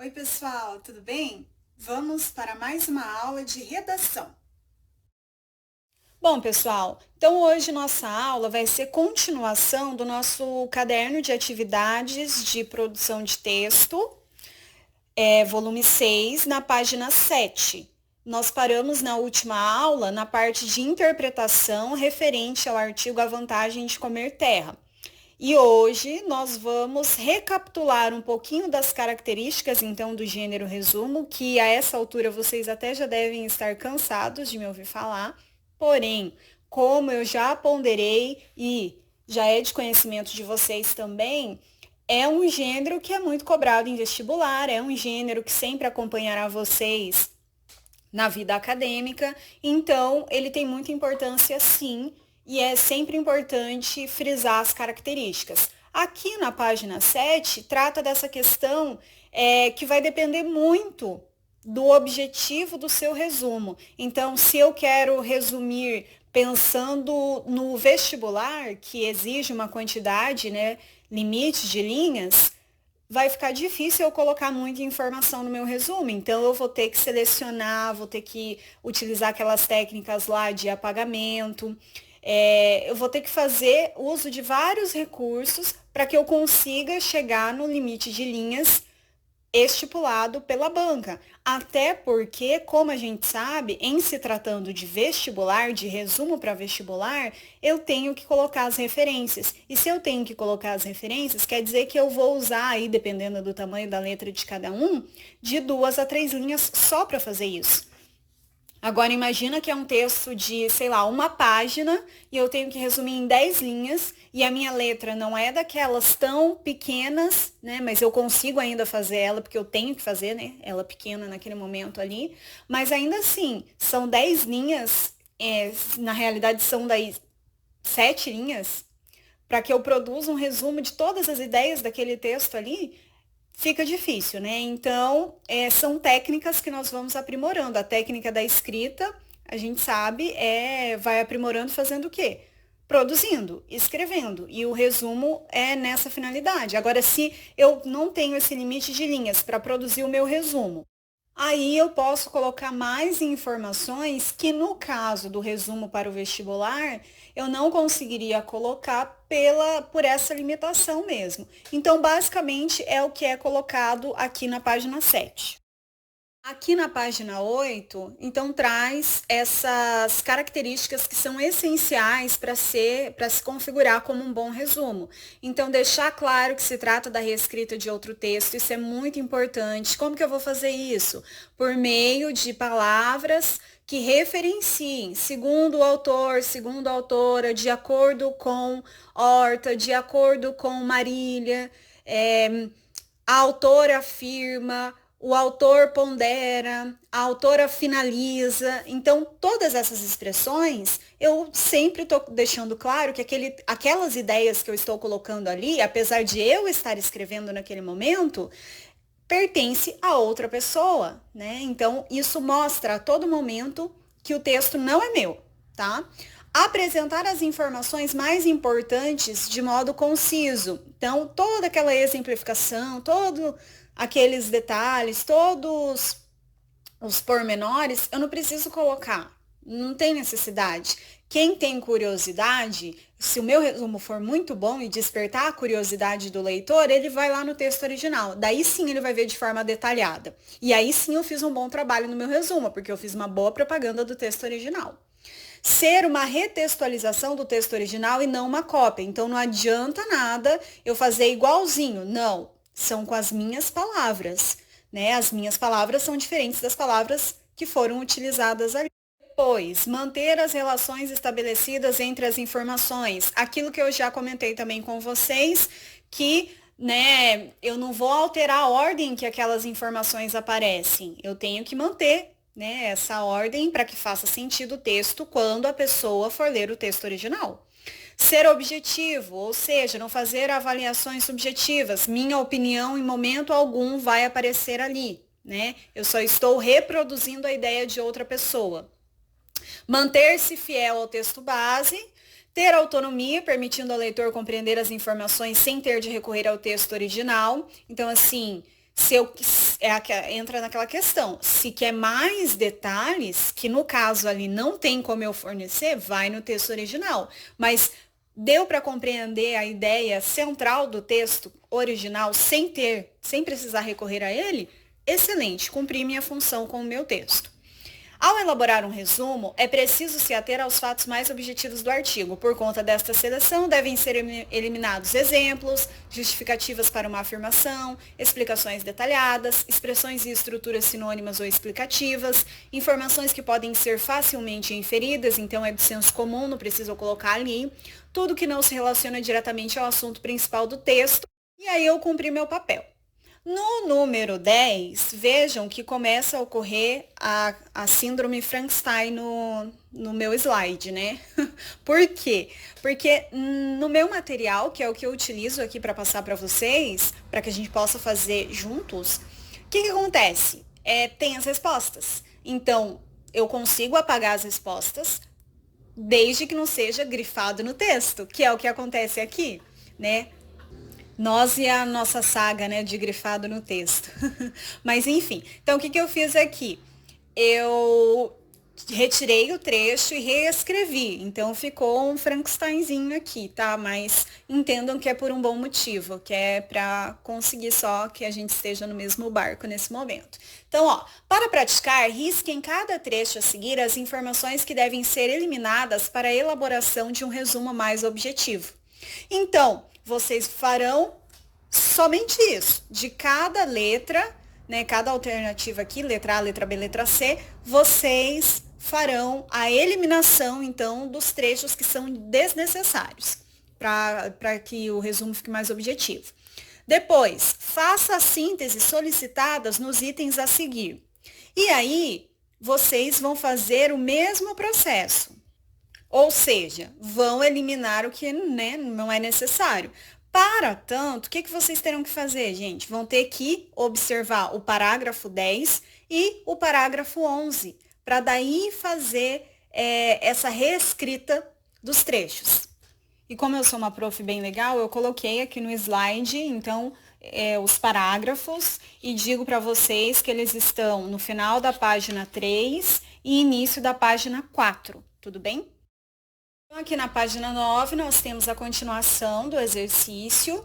Oi, pessoal, tudo bem? Vamos para mais uma aula de redação. Bom, pessoal, então hoje nossa aula vai ser continuação do nosso caderno de atividades de produção de texto, volume 6, na página 7. Nós paramos na última aula na parte de interpretação referente ao artigo A Vantagem de Comer Terra. E hoje nós vamos recapitular um pouquinho das características, então, do gênero resumo, que a essa altura vocês até já devem estar cansados de me ouvir falar. Porém, como eu já ponderei e já é de conhecimento de vocês também, é um gênero que é muito cobrado em vestibular, é um gênero que sempre acompanhará vocês na vida acadêmica, então ele tem muita importância sim, e é sempre importante frisar as características. Aqui na página 7, trata dessa questão que vai depender muito do objetivo do seu resumo. Então, se eu quero resumir pensando no vestibular, que exige uma quantidade, limite de linhas, vai ficar difícil eu colocar muita informação no meu resumo. Então, eu vou ter que selecionar, vou ter que utilizar aquelas técnicas lá de apagamento. Eu vou ter que fazer uso de vários recursos para que eu consiga chegar no limite de linhas estipulado pela banca. Até porque, como a gente sabe, em se tratando de vestibular, de resumo para vestibular, eu tenho que colocar as referências. E se eu tenho que colocar as referências, quer dizer que eu vou usar aí, dependendo do tamanho da letra de cada um, de 2 a 3 linhas só para fazer isso. Agora imagina que é um texto de, sei lá, uma página e eu tenho que resumir em 10 linhas e a minha letra não é daquelas tão pequenas, né? Mas eu consigo ainda fazer ela porque eu tenho que fazer, né? Ela pequena naquele momento ali. Mas ainda assim, são 10 linhas, na realidade são daí 7 linhas, para que eu produza um resumo de todas as ideias daquele texto ali, fica difícil, né? Então, são técnicas que nós vamos aprimorando. A técnica da escrita, a gente sabe, vai aprimorando fazendo o quê? Produzindo, escrevendo. E o resumo é nessa finalidade. Agora, se eu não tenho esse limite de linhas para produzir o meu resumo, aí eu posso colocar mais informações que, no caso do resumo para o vestibular, eu não conseguiria colocar por essa limitação mesmo. Então, basicamente, é o que é colocado aqui na página 7. Aqui na página 8, então traz essas características que são essenciais para se configurar como um bom resumo. Então, deixar claro que se trata da reescrita de outro texto, isso é muito importante. Como que eu vou fazer isso? Por meio de palavras que referenciem, segundo o autor, segundo a autora, de acordo com Horta, de acordo com Marília, a autora afirma, o autor pondera, a autora finaliza. Então, todas essas expressões, eu sempre estou deixando claro que aquelas ideias que eu estou colocando ali, apesar de eu estar escrevendo naquele momento, pertence a outra pessoa, né? Então, isso mostra a todo momento que o texto não é meu, tá? Apresentar as informações mais importantes de modo conciso. Então, toda aquela exemplificação, todos aqueles detalhes, todos os pormenores, eu não preciso colocar. Não tem necessidade. Quem tem curiosidade, se o meu resumo for muito bom e despertar a curiosidade do leitor, ele vai lá no texto original. Daí sim ele vai ver de forma detalhada. E aí sim eu fiz um bom trabalho no meu resumo, porque eu fiz uma boa propaganda do texto original. Ser uma retextualização do texto original e não uma cópia. Então não adianta nada eu fazer igualzinho. Não, são com as minhas palavras, né? As minhas palavras são diferentes das palavras que foram utilizadas ali. Depois, manter as relações estabelecidas entre as informações. Aquilo que eu já comentei também com vocês, que eu não vou alterar a ordem que aquelas informações aparecem. Eu tenho que manter, essa ordem para que faça sentido o texto quando a pessoa for ler o texto original. Ser objetivo, ou seja, não fazer avaliações subjetivas. Minha opinião em momento algum vai aparecer ali, né? Eu só estou reproduzindo a ideia de outra pessoa. Manter-se fiel ao texto base, ter autonomia, permitindo ao leitor compreender as informações sem ter de recorrer ao texto original. Então, assim, entra naquela questão. Se quer mais detalhes, que no caso ali não tem como eu fornecer, vai no texto original. Mas deu para compreender a ideia central do texto original sem precisar recorrer a ele? Excelente, cumpri minha função com o meu texto. Ao elaborar um resumo, é preciso se ater aos fatos mais objetivos do artigo. Por conta desta seleção, devem ser eliminados exemplos, justificativas para uma afirmação, explicações detalhadas, expressões e estruturas sinônimas ou explicativas, informações que podem ser facilmente inferidas, então é de senso comum, não preciso colocar ali, tudo que não se relaciona diretamente ao assunto principal do texto, e aí eu cumpri meu papel. No número 10, vejam que começa a ocorrer a síndrome Frankenstein no meu slide, né? Por quê? Porque no meu material, que é o que eu utilizo aqui para passar para vocês, para que a gente possa fazer juntos, o que acontece? Tem as respostas. Então, eu consigo apagar as respostas, desde que não seja grifado no texto, que é o que acontece aqui, né? Nós e a nossa saga, né, de grifado no texto. Mas enfim, então o que eu fiz aqui? Eu retirei o trecho e reescrevi. Então ficou um Frankensteinzinho aqui, tá? Mas entendam que é por um bom motivo, que é para conseguir só que a gente esteja no mesmo barco nesse momento. Então, ó, para praticar, risque em cada trecho a seguir as informações que devem ser eliminadas para a elaboração de um resumo mais objetivo. Então, vocês farão somente isso. De cada letra, né, cada alternativa aqui, letra A, letra B, letra C, vocês farão a eliminação, então, dos trechos que são desnecessários, para que o resumo fique mais objetivo. Depois, faça as sínteses solicitadas nos itens a seguir. E aí, vocês vão fazer o mesmo processo. Ou seja, vão eliminar o que, né, não é necessário. Para tanto, o que vocês terão que fazer, gente? Vão ter que observar o parágrafo 10 e o parágrafo 11, para daí fazer essa reescrita dos trechos. E como eu sou uma prof bem legal, eu coloquei aqui no slide, então, os parágrafos e digo para vocês que eles estão no final da página 3 e início da página 4, tudo bem? Aqui na página 9, nós temos a continuação do exercício.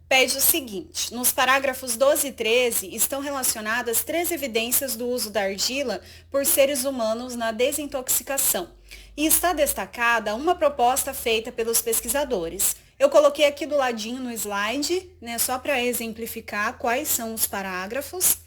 Pede o seguinte: nos parágrafos 12 e 13 estão relacionadas 3 evidências do uso da argila por seres humanos na desintoxicação. E está destacada uma proposta feita pelos pesquisadores. Eu coloquei aqui do ladinho no slide, né, só para exemplificar quais são os parágrafos.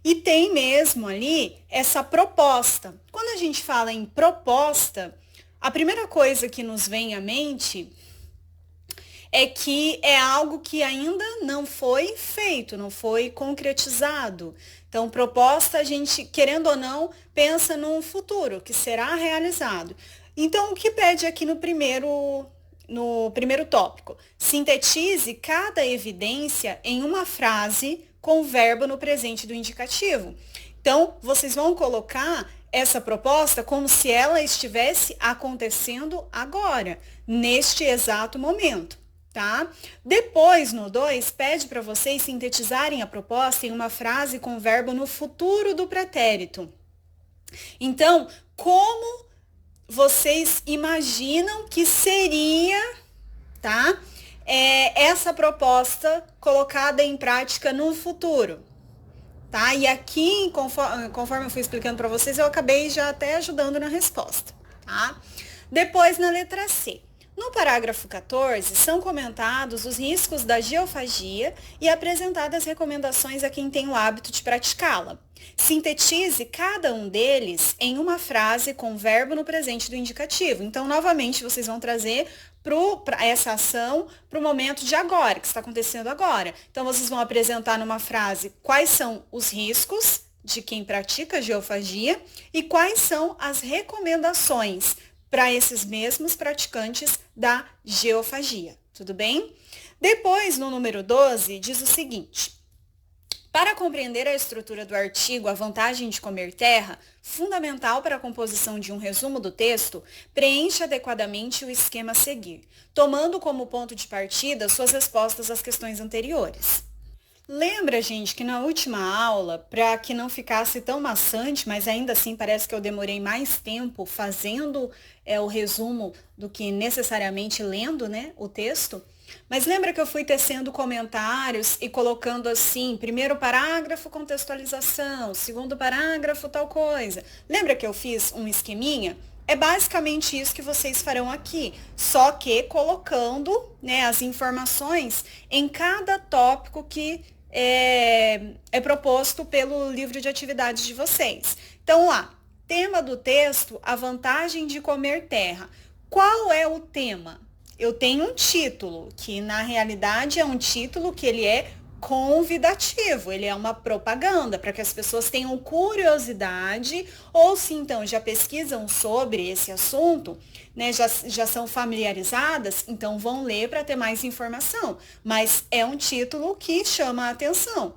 E tem mesmo ali essa proposta. Quando a gente fala em proposta, a primeira coisa que nos vem à mente é que é algo que ainda não foi feito, não foi concretizado. Então, proposta, a gente, querendo ou não, pensa num futuro que será realizado. Então, o que pede aqui no primeiro tópico? Sintetize cada evidência em uma frase com o verbo no presente do indicativo. Então, vocês vão colocar essa proposta como se ela estivesse acontecendo agora, neste exato momento, tá? Depois, no 2, pede para vocês sintetizarem a proposta em uma frase com verbo no futuro do pretérito. Então, como vocês imaginam que seria, tá? Essa proposta colocada em prática no futuro? Tá? E aqui, conforme eu fui explicando para vocês, eu acabei já até ajudando na resposta. Tá? Depois, na letra C. No parágrafo 14, são comentados os riscos da geofagia e apresentadas recomendações a quem tem o hábito de praticá-la. Sintetize cada um deles em uma frase com verbo no presente do indicativo. Então, novamente, vocês vão trazer para essa ação para o momento de agora, que está acontecendo agora. Então, vocês vão apresentar numa frase quais são os riscos de quem pratica geofagia e quais são as recomendações para esses mesmos praticantes da geofagia. Tudo bem? Depois, no número 12, diz o seguinte: para compreender a estrutura do artigo A Vantagem de Comer Terra, fundamental para a composição de um resumo do texto, preencha adequadamente o esquema a seguir, tomando como ponto de partida suas respostas às questões anteriores. Lembra, gente, que na última aula, para que não ficasse tão maçante, mas ainda assim parece que eu demorei mais tempo fazendo o resumo do que necessariamente lendo, né, o texto? Mas lembra que eu fui tecendo comentários e colocando assim, primeiro parágrafo, contextualização, segundo parágrafo, tal coisa. Lembra que eu fiz um esqueminha? É basicamente isso que vocês farão aqui, só que colocando, né, as informações em cada tópico que é proposto pelo livro de atividades de vocês. Então, lá, tema do texto, a vantagem de comer terra. Qual é o tema? Eu tenho um título, que na realidade é um título que ele é convidativo, ele é uma propaganda para que as pessoas tenham curiosidade ou se então já pesquisam sobre esse assunto, né, já são familiarizadas, então vão ler para ter mais informação, mas é um título que chama a atenção.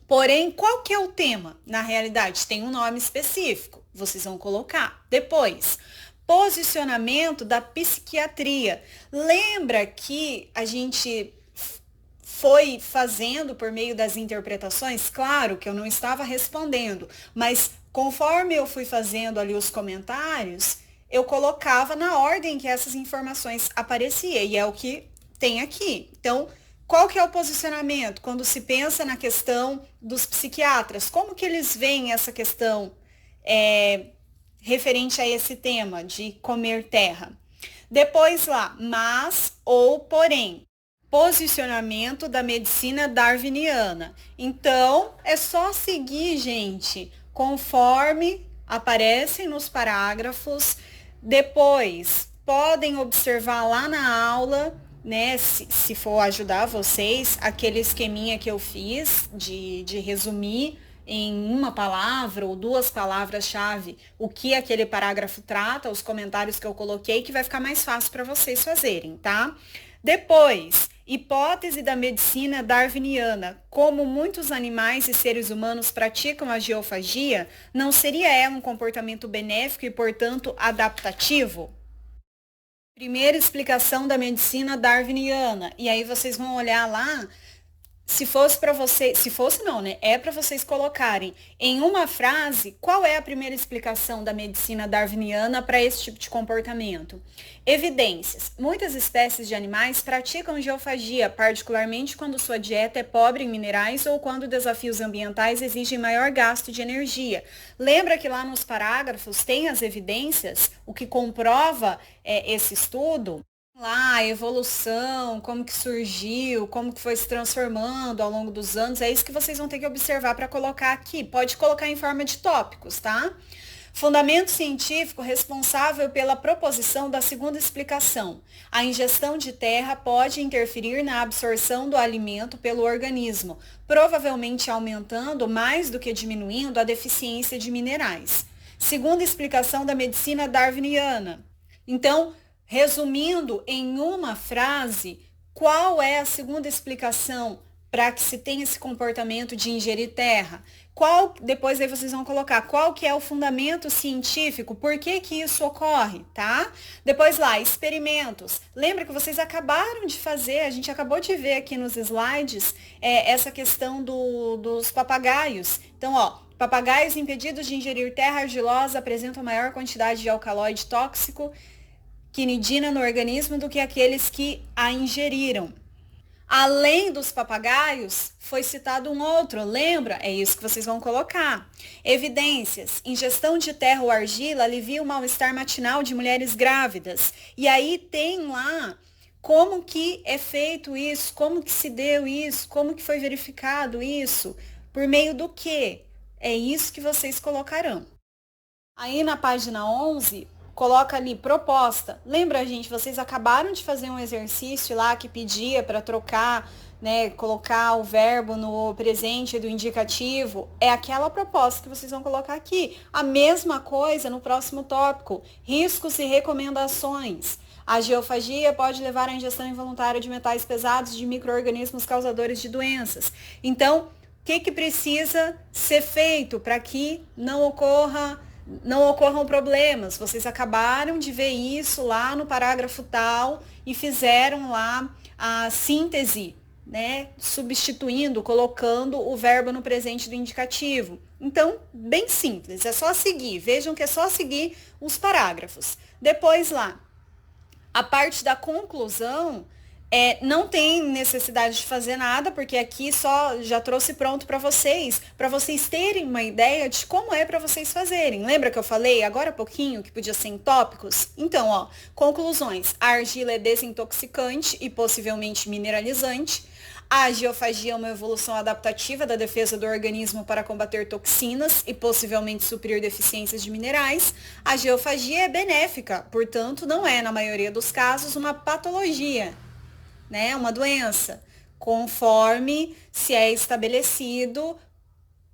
Porém, qual que é o tema? Na realidade, tem um nome específico, vocês vão colocar depois. Posicionamento da psiquiatria. Lembra que a gente foi fazendo por meio das interpretações? Claro que eu não estava respondendo, mas conforme eu fui fazendo ali os comentários, eu colocava na ordem que essas informações apareciam, e é o que tem aqui. Então, qual que é o posicionamento quando se pensa na questão dos psiquiatras? Como que eles veem essa questão referente a esse tema de comer terra? Depois lá, mas ou porém. Posicionamento da medicina darwiniana. Então, é só seguir, gente, conforme aparecem nos parágrafos. Depois, podem observar lá na aula, né, se for ajudar vocês, aquele esqueminha que eu fiz de resumir em uma palavra ou duas palavras-chave o que aquele parágrafo trata, os comentários que eu coloquei, que vai ficar mais fácil para vocês fazerem, tá? Depois, hipótese da medicina darwiniana. Como muitos animais e seres humanos praticam a geofagia, não seria ela um comportamento benéfico e, portanto, adaptativo? Primeira explicação da medicina darwiniana. E aí vocês vão olhar lá. Se fosse para vocês, se fosse não, né? É para vocês colocarem em uma frase qual é a primeira explicação da medicina darwiniana para esse tipo de comportamento. Evidências. Muitas espécies de animais praticam geofagia, particularmente quando sua dieta é pobre em minerais ou quando desafios ambientais exigem maior gasto de energia. Lembra que lá nos parágrafos tem as evidências, o que comprova esse estudo? Lá, a evolução, como que surgiu, como que foi se transformando ao longo dos anos, é isso que vocês vão ter que observar para colocar aqui. Pode colocar em forma de tópicos, tá? Fundamento científico responsável pela proposição da segunda explicação. A ingestão de terra pode interferir na absorção do alimento pelo organismo, provavelmente aumentando mais do que diminuindo a deficiência de minerais. Segunda explicação da medicina darwiniana. Então, resumindo em uma frase, qual é a segunda explicação para que se tenha esse comportamento de ingerir terra? Depois aí vocês vão colocar qual que é o fundamento científico, por que que isso ocorre, tá? Depois lá, experimentos. Lembra que vocês acabaram de fazer, a gente acabou de ver aqui nos slides, essa questão dos papagaios. Então, ó, papagaios impedidos de ingerir terra argilosa apresentam maior quantidade de alcaloide tóxico quinidina no organismo do que aqueles que a ingeriram. Além dos papagaios, foi citado um outro, lembra? É isso que vocês vão colocar. Evidências. Ingestão de terra ou argila alivia o mal-estar matinal de mulheres grávidas. E aí tem lá como que é feito isso, como que se deu isso, como que foi verificado isso, por meio do quê? É isso que vocês colocarão. Aí na página 11, coloca ali proposta. Lembra, gente, vocês acabaram de fazer um exercício lá que pedia para trocar, né, colocar o verbo no presente do indicativo. É aquela proposta que vocês vão colocar aqui. A mesma coisa no próximo tópico, riscos e recomendações. A geofagia pode levar à ingestão involuntária de metais pesados de micro-organismos causadores de doenças. Então, o que precisa ser feito para que não ocorram problemas? Vocês acabaram de ver isso lá no parágrafo tal e fizeram lá a síntese né? Substituindo, colocando o verbo no presente do indicativo. Então, bem simples, é só seguir. Vejam que é só seguir os parágrafos. Depois lá, a parte da conclusão, não tem necessidade de fazer nada, porque aqui só já trouxe pronto para vocês terem uma ideia de como é para vocês fazerem. Lembra que eu falei agora há pouquinho que podia ser em tópicos? Então, ó, conclusões. A argila é desintoxicante e possivelmente mineralizante. A geofagia é uma evolução adaptativa da defesa do organismo para combater toxinas e possivelmente suprir deficiências de minerais. A geofagia é benéfica, portanto, não é, na maioria dos casos, uma patologia, né? Uma doença, conforme se é estabelecido,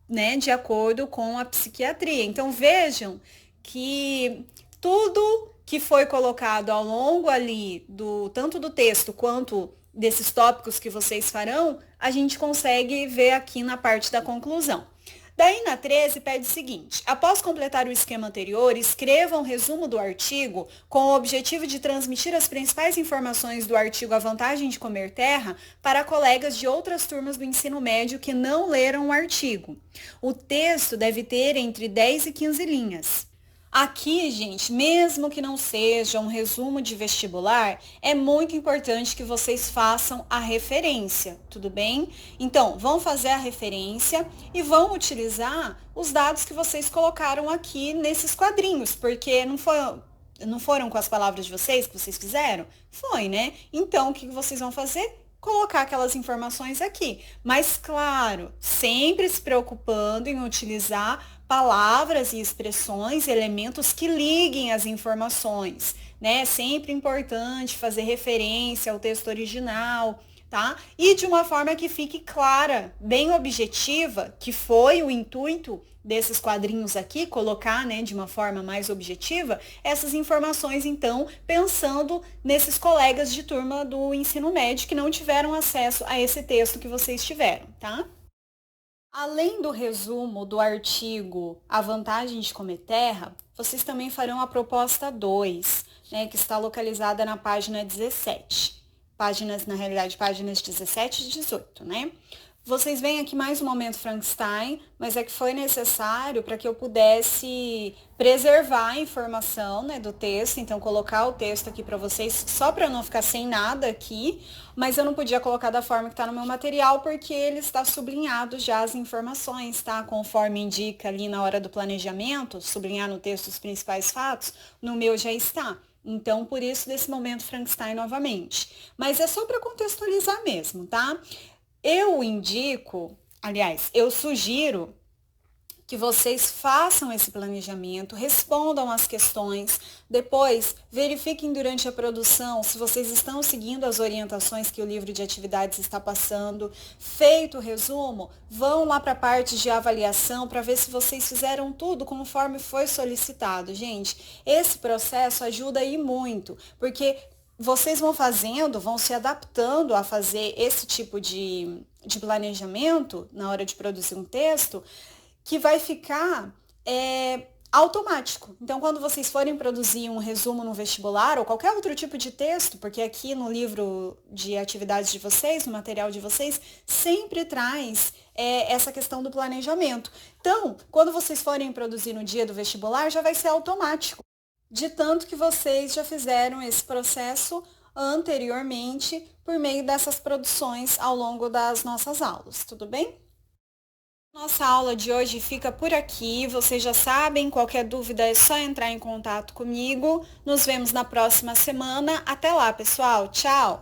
né, de acordo com a psiquiatria. Então, vejam que tudo que foi colocado ao longo ali, tanto do texto quanto desses tópicos que vocês farão, a gente consegue ver aqui na parte da conclusão. Daí na 13 pede o seguinte: após completar o esquema anterior, escreva um resumo do artigo com o objetivo de transmitir as principais informações do artigo A Vantagem de Comer Terra para colegas de outras turmas do ensino médio que não leram o artigo. O texto deve ter entre 10 e 15 linhas. Aqui, gente, mesmo que não seja um resumo de vestibular, é muito importante que vocês façam a referência, tudo bem? Então, vão fazer a referência e vão utilizar os dados que vocês colocaram aqui nesses quadrinhos, porque não foram com as palavras de vocês que vocês fizeram? Foi, né? Então, o que vocês vão fazer? Colocar aquelas informações aqui. Mas, claro, sempre se preocupando em utilizar palavras e expressões, elementos que liguem as informações, né? É sempre importante fazer referência ao texto original, tá? E de uma forma que fique clara, bem objetiva, que foi o intuito desses quadrinhos aqui, colocar, né, de uma forma mais objetiva, essas informações, então, pensando nesses colegas de turma do ensino médio que não tiveram acesso a esse texto que vocês tiveram, tá? Além do resumo do artigo A Vantagem de Comer Terra, vocês também farão a proposta 2, né, que está localizada na página 17. Na realidade, páginas 17 e 18, né? Vocês veem aqui mais um momento Frankenstein, mas é que foi necessário para que eu pudesse preservar a informação, né, do texto, então colocar o texto aqui para vocês, só para não ficar sem nada aqui, mas eu não podia colocar da forma que está no meu material, porque ele está sublinhado já as informações, tá? Conforme indica ali na hora do planejamento, sublinhar no texto os principais fatos, no meu já está. Então, por isso, desse momento Frankenstein novamente. Mas é só para contextualizar mesmo, tá? Eu sugiro que vocês façam esse planejamento, respondam as questões, depois verifiquem durante a produção se vocês estão seguindo as orientações que o livro de atividades está passando. Feito o resumo, vão lá para a parte de avaliação para ver se vocês fizeram tudo conforme foi solicitado. Gente, esse processo ajuda aí muito, porque vocês vão se adaptando a fazer esse tipo de planejamento na hora de produzir um texto, que vai ficar automático. Então, quando vocês forem produzir um resumo no vestibular ou qualquer outro tipo de texto, porque aqui no livro de atividades de vocês, no material de vocês, sempre traz essa questão do planejamento. Então, quando vocês forem produzir no dia do vestibular, já vai ser automático, de tanto que vocês já fizeram esse processo anteriormente por meio dessas produções ao longo das nossas aulas, tudo bem? Nossa aula de hoje fica por aqui. Vocês já sabem, qualquer dúvida é só entrar em contato comigo. Nos vemos na próxima semana. Até lá, pessoal. Tchau!